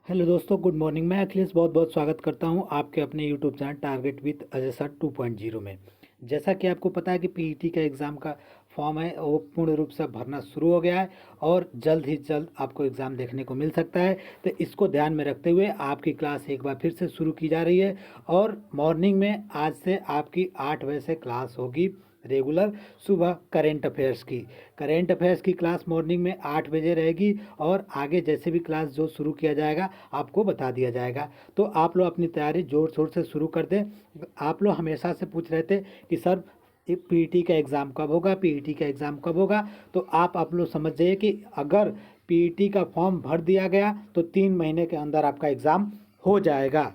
Hello दोस्तों, good morning. मैं अखिलेश बहुत बहुत स्वागत करता हूं आपके अपने YouTube channel target with Ajay sir 2.0 में। जैसा कि आपको पता है कि पीईटी का एग्ज़ाम का फॉर्म है वो पूर्ण रूप से भरना शुरू हो गया है और जल्द ही जल्द आपको एग्ज़ाम देखने को मिल सकता है। तो इसको ध्यान में रखते हुए आपकी क्लास एक बार फिर से शुरू की जा रही है और मॉर्निंग में आज से आपकी 8 बजे से क्लास होगी रेगुलर। सुबह करेंट अफेयर्स की क्लास मॉर्निंग में 8 बजे रहेगी और आगे जैसे भी क्लास जो शुरू किया जाएगा आपको बता दिया जाएगा। तो आप लोग अपनी तैयारी ज़ोर शोर से शुरू कर दें। आप लोग हमेशा से पूछ रहे थे कि सर पीईटी का एग्ज़ाम कब होगा, पीईटी का एग्ज़ाम कब होगा। तो आप लोग समझ जाइए कि अगर पीईटी का फॉर्म भर दिया गया तो 3 महीने के अंदर आपका एग्ज़ाम हो जाएगा।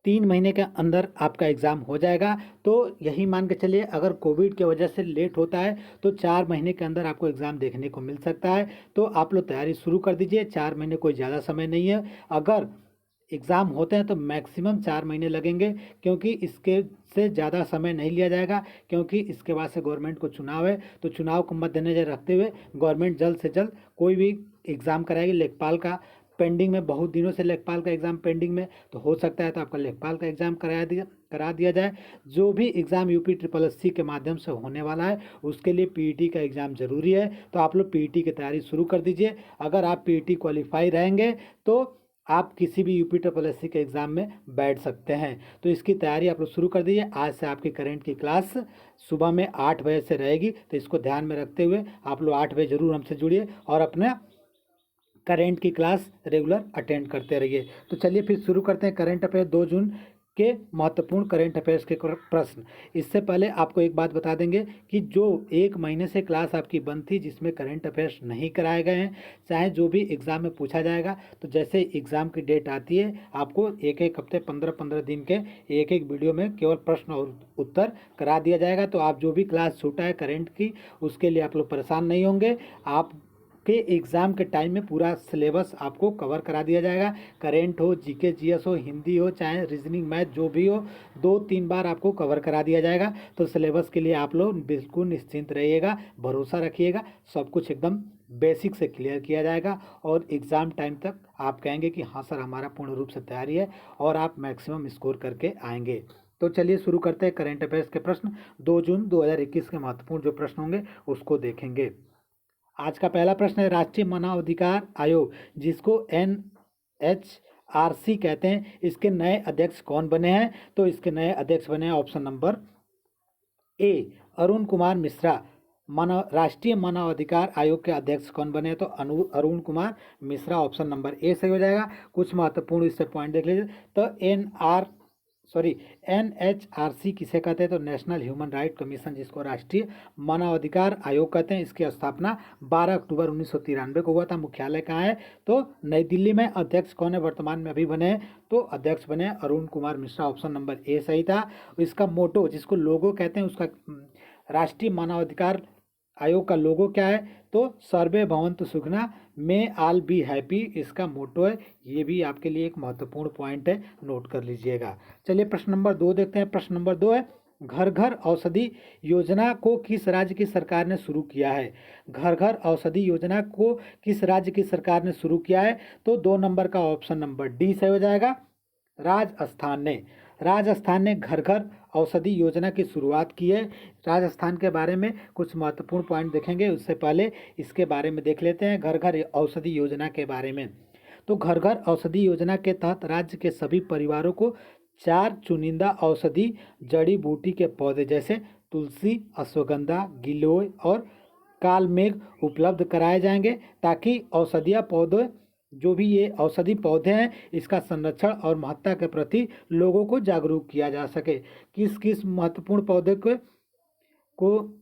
3 महीने के अंदर आपका एग्ज़ाम हो जाएगा। तो यही मान के चलिए, अगर कोविड की वजह से लेट होता है तो 4 महीने के अंदर आपको एग्ज़ाम देखने को मिल सकता है। तो आप लोग तैयारी शुरू कर दीजिए। 4 महीने कोई ज़्यादा समय नहीं है। अगर एग्ज़ाम होते हैं तो मैक्सिमम 4 महीने लगेंगे, क्योंकि इसके से ज़्यादा समय नहीं लिया जाएगा, क्योंकि इसके बाद से गवर्नमेंट को चुनाव है। तो चुनाव को मद्देनज़र रखते हुए गवर्नमेंट जल्द से जल्द कोई भी एग्ज़ाम कराएगी। लेखपाल का पेंडिंग में, बहुत दिनों से लेखपाल का एग्ज़ाम पेंडिंग में, तो हो सकता है तो आपका लेखपाल का एग्ज़ाम करा दिया जाए। जो भी exam UP triple S C के माध्यम से होने वाला है उसके लिए पीईटी का एग्ज़ाम ज़रूरी है। तो आप लोग पीईटी की तैयारी शुरू कर दीजिए। अगर आप पीईटी क्वालिफाई रहेंगे तो आप किसी भी यूपी ट्रिपल एस सी के एग्ज़ाम में बैठ सकते हैं। तो इसकी तैयारी आप लोग शुरू कर दीजिए। आज से आपकी करेंट की क्लास सुबह में 8 बजे से रहेगी। तो इसको ध्यान में रखते हुए आप लोग 8 बजे ज़रूर हमसे जुड़िए और अपना करेंट की क्लास रेगुलर अटेंड करते रहिए। तो चलिए फिर शुरू करते हैं करेंट अफेयर 2 जून के महत्वपूर्ण करेंट अफेयर्स के प्रश्न। इससे पहले आपको एक बात बता देंगे कि जो 1 महीने से क्लास आपकी बंद थी जिसमें करेंट अफेयर्स नहीं कराए गए हैं, चाहे जो भी एग्ज़ाम में पूछा जाएगा, तो जैसे एग्ज़ाम की डेट आती है आपको एक एक हफ्ते 15-15 दिन के एक एक वीडियो में केवल प्रश्न और उत्तर करा दिया जाएगा। तो आप जो भी क्लास छूटा है करेंट की, उसके लिए आप लोग परेशान नहीं होंगे। आप के एग्ज़ाम के टाइम में पूरा सिलेबस आपको कवर करा दिया जाएगा। करेंट हो, जीके जीएस हो, हिंदी हो, चाहे रीजनिंग मैथ जो भी हो, 2-3 बार आपको कवर करा दिया जाएगा। तो सिलेबस के लिए आप लोग बिल्कुल निश्चिंत रहिएगा, भरोसा रखिएगा। सब कुछ एकदम बेसिक से क्लियर किया जाएगा और एग्ज़ाम टाइम तक आप कहेंगे कि हाँ सर हमारा पूर्ण रूप से तैयारी है, और आप मैक्सिमम स्कोर करके आएंगे। तो चलिए शुरू करते हैं करेंट अफेयर्स के प्रश्न। 2 जून 2021 के महत्वपूर्ण जो प्रश्न होंगे उसको देखेंगे। आज का पहला प्रश्न है, राष्ट्रीय मानवाधिकार आयोग जिसको NHRC कहते हैं, इसके नए अध्यक्ष कौन बने हैं? तो इसके नए अध्यक्ष बने हैं option number A Arun Kumar Mishra. राष्ट्रीय मानवाधिकार आयोग के अध्यक्ष कौन बने? तो Arun Kumar Mishra, option number A सही हो जाएगा। कुछ महत्वपूर्ण इससे पॉइंट देख लीजिए। तो NHRC किसे कहते हैं? तो नेशनल ह्यूमन राइट कमीशन, जिसको राष्ट्रीय मानवाधिकार आयोग कहते हैं। इसकी स्थापना 12 अक्टूबर 1993 को हुआ था। मुख्यालय कहाँ है? तो नई दिल्ली में। अध्यक्ष कौन है वर्तमान में अभी बने हैं? तो अध्यक्ष बने Arun Kumar Mishra, option number A सही था। इसका मोटो, जिसको लोगो कहते हैं, उसका राष्ट्रीय मानवाधिकार आयोग का लोगो क्या है? तो सर्वे भवन्तु सुखना, मे आल बी हैप्पी, इसका मोटो है। ये भी आपके लिए एक महत्वपूर्ण पॉइंट है, नोट कर लीजिएगा। चलिए प्रश्न नंबर 2 देखते हैं। प्रश्न नंबर 2 है, घर घर औषधि योजना को किस राज्य की सरकार ने शुरू किया है? घर घर औषधि योजना को किस राज्य की सरकार ने शुरू किया है? तो 2 नंबर का ऑप्शन नंबर डी सही हो जाएगा, राजस्थान ने। राजस्थान ने घर घर औषधि योजना की शुरुआत की है। राजस्थान के बारे में कुछ महत्वपूर्ण पॉइंट देखेंगे, उससे पहले इसके बारे में देख लेते हैं घर घर औषधि योजना के बारे में। तो घर घर औषधि योजना के तहत राज्य के सभी परिवारों को 4 चुनिंदा औषधि जड़ी बूटी के पौधे जैसे तुलसी, अश्वगंधा, गिलोय और कालमेघ उपलब्ध कराए जाएंगे, ताकि औषधीय पौधे, जो भी ये औषधि पौधे हैं, इसका संरक्षण और महत्ता के प्रति लोगों को जागरूक किया जा सके। किस किस महत्वपूर्ण पौधे को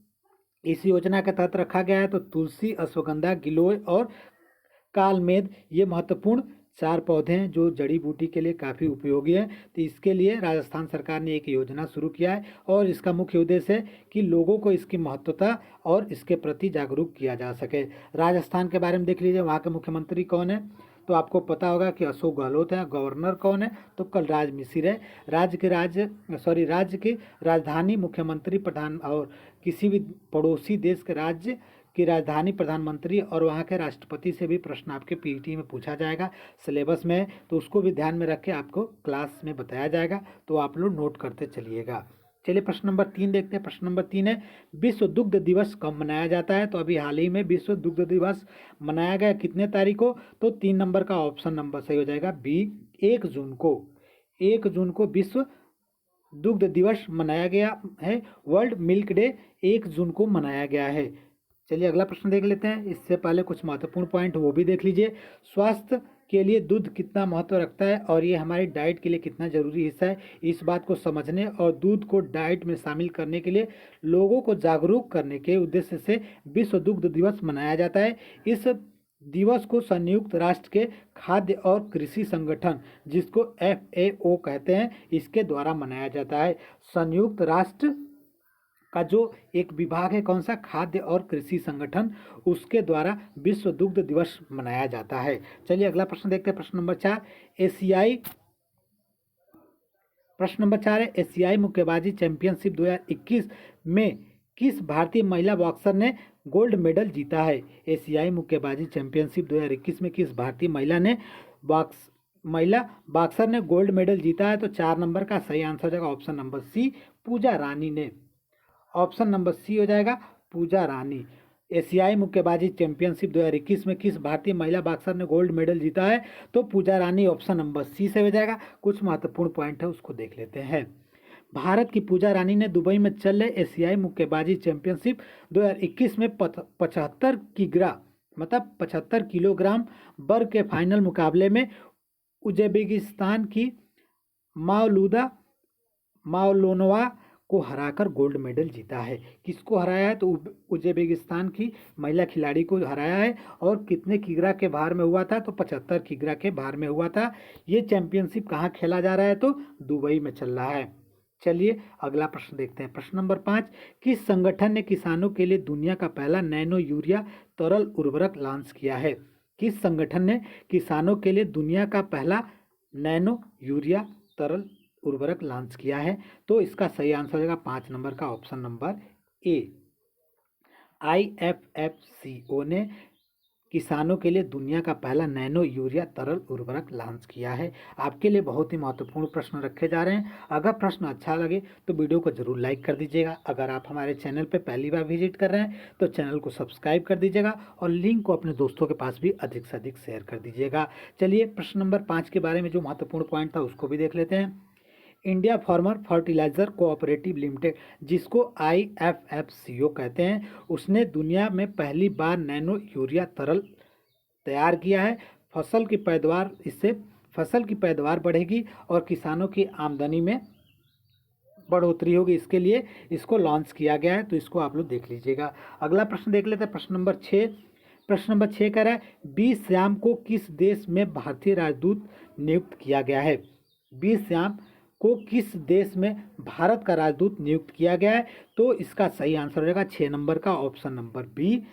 इस योजना के तहत रखा गया है? तो तुलसी, अश्वगंधा, गिलोय और कालमेघ, ये महत्वपूर्ण 4 पौधे हैं जो जड़ी बूटी के लिए काफ़ी उपयोगी हैं। तो इसके लिए राजस्थान सरकार ने एक योजना शुरू किया है और इसका मुख्य उद्देश्य है कि लोगों को इसकी महत्वता और इसके प्रति जागरूक किया जा सके। राजस्थान के बारे में देख लीजिए, वहाँ के मुख्यमंत्री कौन है? तो आपको पता होगा कि अशोक गहलोत है। गवर्नर कौन है? तो कलराज मिश्र है। राज्य की राजधानी, मुख्यमंत्री, प्रधान और किसी भी पड़ोसी देश के राज्य की राजधानी प्रधानमंत्री और वहाँ के राष्ट्रपति से भी प्रश्न आपके पीईटी में पूछा जाएगा, सिलेबस में है, तो उसको भी ध्यान में रख के आपको क्लास में बताया जाएगा, तो आप लोग नोट करते चलिएगा। चलिए प्रश्न नंबर 3 देखते हैं। प्रश्न नंबर 3 है, विश्व दुग्ध दिवस कब मनाया जाता है? तो अभी हाल ही में विश्व दुग्ध दिवस मनाया गया, कितने तारीख को? तो 3 नंबर का ऑप्शन नंबर सही हो जाएगा बी, 1 जून को। 1 जून को विश्व दुग्ध दिवस मनाया गया है। वर्ल्ड मिल्क डे 1 जून को मनाया गया है। चलिए अगला प्रश्न देख लेते हैं। इससे पहले कुछ महत्वपूर्ण पॉइंट वो भी देख लीजिए। स्वास्थ्य के लिए दूध कितना महत्व रखता है और ये हमारी डाइट के लिए कितना जरूरी हिस्सा है, इस बात को समझने और दूध को डाइट में शामिल करने के लिए लोगों को जागरूक करने के उद्देश्य से विश्व दुग्ध दिवस मनाया जाता है। इस दिवस को संयुक्त राष्ट्र के खाद्य और कृषि संगठन, जिसको FAO कहते हैं, इसके द्वारा मनाया जाता है। संयुक्त राष्ट्र का जो एक विभाग है, कौन सा? खाद्य और कृषि संगठन, उसके द्वारा विश्व दुग्ध दिवस मनाया जाता है। चलिए अगला प्रश्न देखते हैं। प्रश्न नंबर 4, एशियाई मुक्केबाजी चैंपियनशिप 2021 में किस भारतीय महिला बॉक्सर ने गोल्ड मेडल जीता है? एशियाई मुक्केबाजी चैंपियनशिप 2021 में किस भारतीय महिला बॉक्सर ने गोल्ड मेडल जीता है? तो 4 नंबर का सही आंसर हो जाएगा ऑप्शन नंबर सी, पूजा रानी ने। ऑप्शन नंबर सी हो जाएगा पूजा रानी। एशियाई मुक्केबाजी चैंपियनशिप 2021 में किस भारतीय महिला बॉक्सर ने गोल्ड मेडल जीता है? तो पूजा रानी, ऑप्शन नंबर सी से हो जाएगा। कुछ महत्वपूर्ण पॉइंट है उसको देख लेते हैं। भारत की पूजा रानी ने दुबई में चल रहे एशियाई मुक्केबाजी चैंपियनशिप 2021 में 75 किलोग्राम वर्ग के फाइनल मुकाबले में उज्बेकिस्तान की मावलोनोवा को हराकर गोल्ड मेडल जीता है। किसको हराया है? तो उज्बेकिस्तान की महिला खिलाड़ी को हराया है। और कितने किग्रा के भार में हुआ था? तो 75 किग्रा के भार में हुआ था। ये चैंपियनशिप कहाँ खेला जा रहा है? तो दुबई में चल रहा है। चलिए अगला प्रश्न देखते हैं। प्रश्न नंबर 5, किस संगठन ने किसानों के लिए दुनिया का पहला नैनो यूरिया तरल उर्वरक लॉन्च किया है? किस संगठन ने किसानों के लिए दुनिया का पहला नैनो यूरिया तरल उर्वरक लॉन्च किया है? तो इसका सही आंसर हो जाएगा 5 नंबर का ऑप्शन नंबर ए, IFFCO ने किसानों के लिए दुनिया का पहला नैनो यूरिया तरल उर्वरक लॉन्च किया है। आपके लिए बहुत ही महत्वपूर्ण प्रश्न रखे जा रहे हैं। अगर प्रश्न अच्छा लगे तो वीडियो को जरूर लाइक कर दीजिएगा। अगर आप हमारे चैनल पर पहली बार विजिट कर रहे हैं तो चैनल को सब्सक्राइब कर दीजिएगा और लिंक को अपने दोस्तों के पास भी अधिक से अधिक शेयर कर दीजिएगा। चलिए प्रश्न नंबर 5 के बारे में जो महत्वपूर्ण पॉइंट था उसको भी देख लेते हैं। India farmer fertiliser cooperative limited, जिसको IFFCO कहते हैं, उसने दुनिया में पहली बार नैनो यूरिया तरल तैयार किया है। इससे फसल की पैदावार बढ़ेगी और किसानों की आमदनी में बढ़ोतरी होगी। इसके लिए इसको लॉन्च किया गया है, तो इसको आप लोग देख लीजिएगा। अगला प्रश्न देख लेते हैं। प्रश्न नंबर 6 कह रहा है, 20 श्याम को किस देश में भारतीय राजदूत नियुक्त किया गया है? 20 श्याम को किस देश में भारत का राजदूत नियुक्त किया गया है? तो इसका सही आंसर हो जाएगा 6 नंबर का ऑप्शन नंबर बी,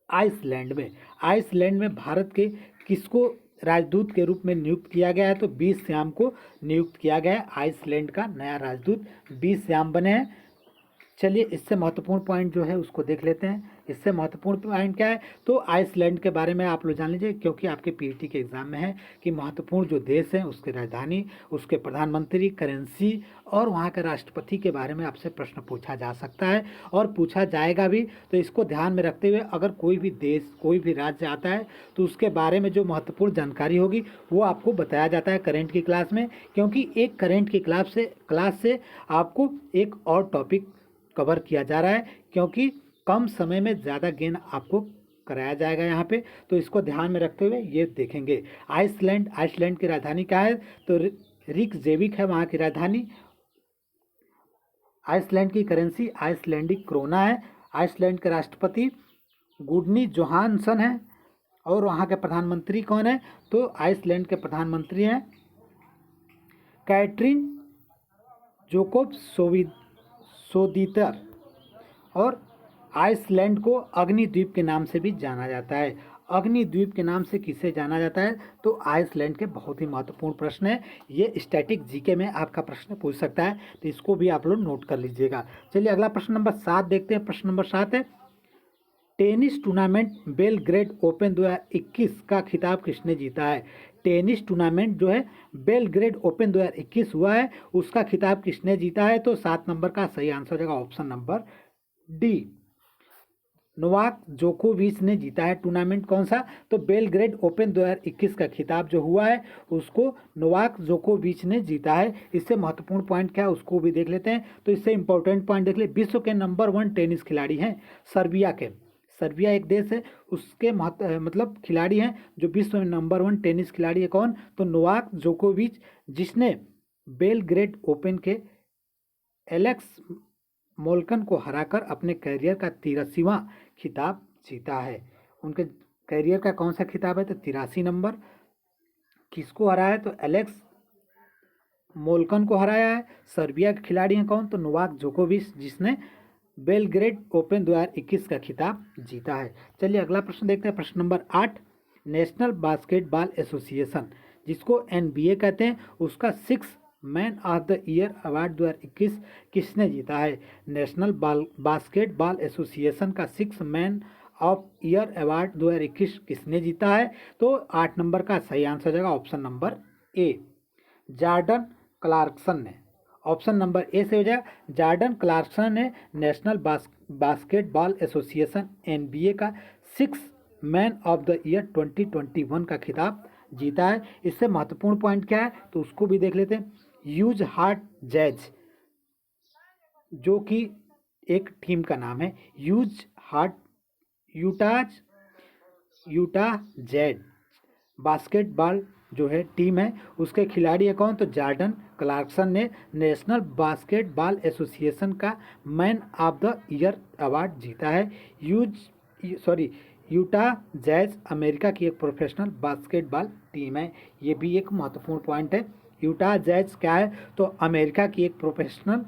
आइसलैंड में। आइसलैंड में भारत के किसको राजदूत के रूप में नियुक्त किया गया है? तो 20 श्याम को नियुक्त किया गया है। आइसलैंड का नया राजदूत 20 श्याम बने हैं। चलिए इससे महत्वपूर्ण पॉइंट जो है उसको देख लेते हैं। इससे महत्वपूर्ण पॉइंट क्या है? तो आइसलैंड के बारे में आप लोग जान लीजिए, क्योंकि आपके पीईटी के एग्जाम में है कि महत्वपूर्ण जो देश हैं उसके राजधानी, उसके प्रधानमंत्री, करेंसी और वहाँ के राष्ट्रपति के बारे में आपसे प्रश्न पूछा जा सकता है और पूछा जाएगा भी। तो इसको ध्यान में रखते हुए अगर कोई भी देश, कोई भी राज्य आता है तो उसके बारे में जो महत्वपूर्ण जानकारी होगी वो आपको बताया जाता है करेंट की क्लास में, क्योंकि एक करेंट की क्लास से आपको एक और टॉपिक कवर किया जा रहा है, क्योंकि कम समय में ज़्यादा गेन आपको कराया जाएगा यहाँ पे। तो इसको ध्यान में रखते हुए ये देखेंगे। आइसलैंड की राजधानी क्या है? तो रिकजेविक है वहाँ की राजधानी। आइसलैंड की करेंसी आइसलैंडिक क्रोना है। आइसलैंड के राष्ट्रपति गुडनी जोहानसन है। और वहाँ के प्रधानमंत्री कौन है? तो आइसलैंड के प्रधानमंत्री हैं कैटरीन जोकोब सोदीतर। और आइसलैंड को अग्निद्वीप के नाम से भी जाना जाता है। अग्निद्वीप के नाम से किसे जाना जाता है? तो आइसलैंड के बहुत ही महत्वपूर्ण प्रश्न है। ये स्टैटिक जीके में आपका प्रश्न पूछ सकता है, तो इसको भी आप लोग नोट कर लीजिएगा। चलिए अगला प्रश्न नंबर 7 देखते हैं। प्रश्न नंबर 7 है, टेनिस टूर्नामेंट बेलग्रेड ओपन 2021 का खिताब किसने जीता है? टेनिस टूर्नामेंट जो है बेलग्रेड ओपन 2021 हुआ है, उसका खिताब किसने जीता है? तो 7 नंबर का सही आंसर हो जाएगा ऑप्शन नंबर डी, नोवाक जोकोविच ने जीता है टूर्नामेंट। कौन सा? तो बेलग्रेड ओपन 2021 का खिताब जो हुआ है उसको नोवाक जोकोविच ने जीता है। इससे महत्वपूर्ण पॉइंट क्या है उसको भी देख लेते हैं। तो इससे इंपॉर्टेंट पॉइंट देख ले, विश्व के नंबर 1 टेनिस खिलाड़ी हैं सर्बिया के। सर्बिया एक देश है, उसके मतलब खिलाड़ी हैं जो विश्व में नंबर 1 टेनिस खिलाड़ी है। कौन? तो नोवाक जोकोविच, जिसने बेलग्रेड ओपन के एलेक्स मोल्कन को हराकर अपने करियर का 83वां खिताब जीता है। उनके करियर का कौन सा खिताब है? तो 83 नंबर। किसको हराया है? तो एलेक्स मोल्कन को हराया है। सर्बिया के खिलाड़ी हैं कौन? तो नोवाक जोकोविच, जिसने बेलग्रेड ओपन 2021 का खिताब जीता है। चलिए अगला प्रश्न देखते हैं, प्रश्न नंबर 8। नेशनल बास्केटबॉल एसोसिएशन, जिसको NBA कहते हैं, उसका 6 man of the year award 2021 किसने जीता है? नेशनल बास्केटबॉल एसोसिएशन का 6 मैन ऑफ ईयर अवार्ड 2021 किसने जीता है? तो 8 नंबर का सही आंसर हो जाएगा option number A, Jordan Clarkson ने। ऑप्शन नंबर ए से हो जाएगा, जॉर्डन क्लार्कसन ने नेशनल बास्केटबॉल एसोसिएशन NBA का 6 मैन ऑफ द ईयर 2021 का खिताब जीता है। इससे महत्वपूर्ण पॉइंट क्या है तो उसको भी देख लेते हैं। यूज हार्ट जैज, जो कि एक टीम का नाम है, use heart Utah jazz basketball जो है टीम है, उसके खिलाड़ी है कौन? तो जॉर्डन क्लार्कसन ने नेशनल बास्केटबॉल एसोसिएशन का man of the year award जीता है। यूटा जैज अमेरिका की एक प्रोफेशनल बास्केटबॉल टीम है। ये भी एक महत्वपूर्ण पॉइंट है। यूटा जैज क्या है? तो अमेरिका की एक प्रोफेशनल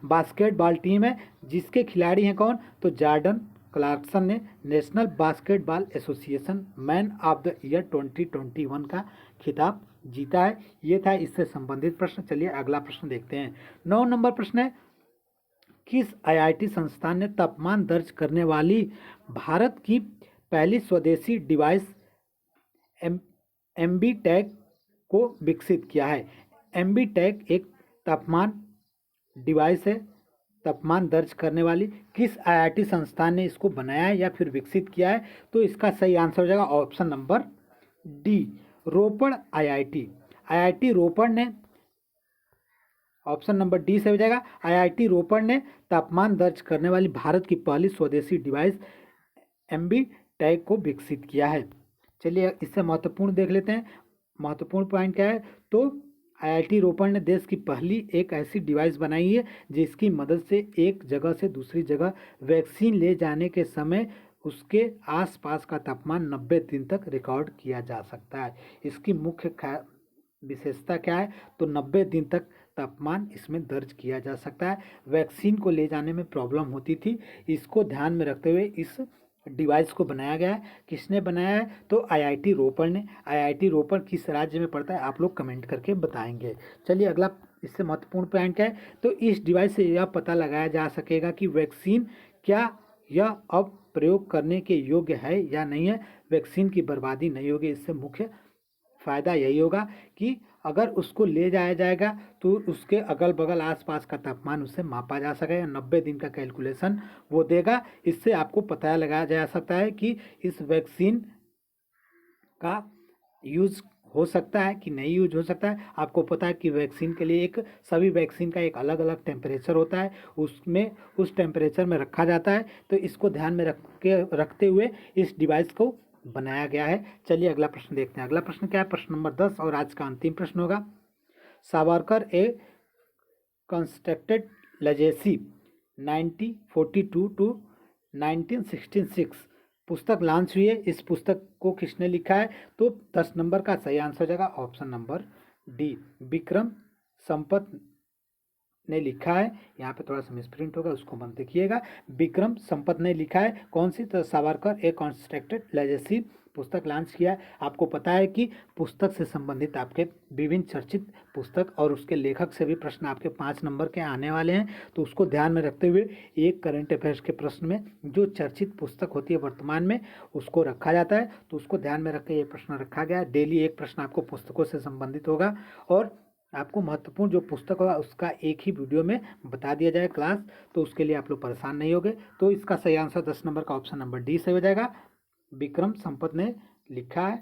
बास्केटबॉल टीम है, जिसके खिलाड़ी हैं कौन? तो जॉर्डन क्लार्कसन ने national basketball association man of the year 2021 का खिताब जीता है। ये था इससे संबंधित प्रश्न। चलिए अगला प्रश्न देखते हैं। 9 नंबर प्रश्न है, किस IIT संस्थान ने तापमान दर्ज करने वाली भारत की पहली स्वदेशी डिवाइस एम्बीटेक को विकसित किया है? एम्बीटेक एक तापमान डिवाइस है, तापमान दर्ज करने वाली। किस IIT संस्थान ने इसको बनाया है या फिर विकसित किया है? तो इसका सही आंसर हो जाएगा ऑप्शन नंबर डी, रोपड़ IIT रोपड़ ने, ऑप्शन नंबर डी से हो जाएगा। IIT रोपड़ ने तापमान दर्ज करने वाली भारत की पहली स्वदेशी डिवाइस एम्बीटेक को विकसित किया है। चलिए इससे महत्वपूर्ण देख लेते हैं। महत्वपूर्ण पॉइंट क्या है? तो IIT रोपड़ ने देश की पहली एक ऐसी डिवाइस बनाई है जिसकी मदद से एक जगह से दूसरी जगह वैक्सीन ले जाने के समय उसके आसपास का तापमान 90 दिन तक रिकॉर्ड किया जा सकता है। इसकी मुख्य विशेषता क्या है? तो 90 दिन तक तापमान इसमें दर्ज किया जा सकता है। वैक्सीन को ले जाने में प्रॉब्लम होती थी, इसको ध्यान में रखते हुए इस डिवाइस को बनाया गया है। किसने बनाया है? तो IIT रोपड़ ने। IIT रोपड़ किस राज्य में पड़ता है आप लोग कमेंट करके बताएंगे। चलिए अगला इससे महत्वपूर्ण पॉइंट क्या है? तो इस डिवाइस से यह पता लगाया जा सकेगा कि वैक्सीन क्या यह अब प्रयोग करने के योग्य है या नहीं है, वैक्सीन की बर्बादी नहीं होगी। इससे मुख्य फ़ायदा यही होगा कि अगर उसको ले जाया जाएगा तो उसके अगल बगल आसपास का तापमान उससे मापा जा सकेगा, 90 दिन का कैलकुलेशन वो देगा। इससे आपको पता लगाया जा सकता है कि इस वैक्सीन का यूज़ हो सकता है कि नहीं यूज हो सकता है। आपको पता है कि वैक्सीन के लिए सभी वैक्सीन का एक अलग अलग टेम्परेचर होता है, उसमें उस टेम्परेचर में रखा जाता है। तो इसको ध्यान में रखते हुए इस डिवाइस को बनाया गया है। चलिए अगला प्रश्न देखते हैं। अगला प्रश्न क्या है? प्रश्न नंबर 10 और आज का अंतिम प्रश्न होगा। सावरकर ए कंस्ट्रक्टेड लेजेसी 1942 टू 1966 पुस्तक लॉन्च हुई है। इस पुस्तक को किसने लिखा है? तो 10 नंबर का सही आंसर हो जाएगा option number D, Vikram Sampat ने लिखा है। यहाँ पे थोड़ा सा मिसप्रिंट होगा, उसको मत देखिएगा। विक्रम संपत ने लिखा है। कौन सी? तो सावरकर ए कंस्ट्रक्टेड लेजेसी पुस्तक लॉन्च किया है। आपको पता है कि पुस्तक से संबंधित आपके विभिन्न चर्चित पुस्तक और उसके लेखक से भी प्रश्न आपके 5 नंबर के आने वाले हैं, तो उसको ध्यान में रखते हुए एक करंट अफेयर्स के प्रश्न में जो चर्चित पुस्तक होती है वर्तमान में उसको रखा जाता है, तो उसको ध्यान में रख के ये प्रश्न रखा गया है। डेली एक प्रश्न आपको पुस्तकों से संबंधित होगा और आपको महत्वपूर्ण जो पुस्तक होगा उसका एक ही वीडियो में बता दिया जाए क्लास, तो उसके लिए आप लोग परेशान नहीं होगे। तो इसका सही आंसर 10 नंबर का ऑप्शन नंबर डी सही हो जाएगा। विक्रम संपत ने लिखा है।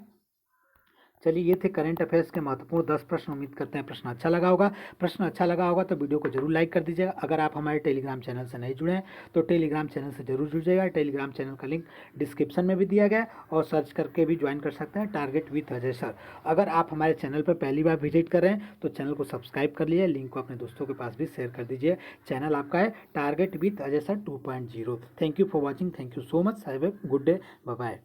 चलिए ये थे करंट अफेयर्स के महत्वपूर्ण 10 प्रश्न। उम्मीद करते हैं प्रश्न अच्छा लगा होगा। प्रश्न अच्छा लगा होगा तो वीडियो को जरूर लाइक कर दीजिएगा। अगर आप हमारे टेलीग्राम चैनल से नहीं जुड़े हैं तो टेलीग्राम चैनल से जरूर जुड़ जाइएगा। टेलीग्राम चैनल का लिंक डिस्क्रिप्शन में भी दिया गया है और सर्च करके भी ज्वाइन कर सकते हैं, टारगेट विद अजय सर। अगर आप हमारे चैनल पर पहली बार विजिट कर रहे हैं तो चैनल को सब्सक्राइब कर लीजिए, लिंक को अपने दोस्तों के पास भी शेयर कर दीजिए। चैनल आपका है target with Ajay sir 2.0। Thank you for watching, thank you so much, have a good day, bye bye.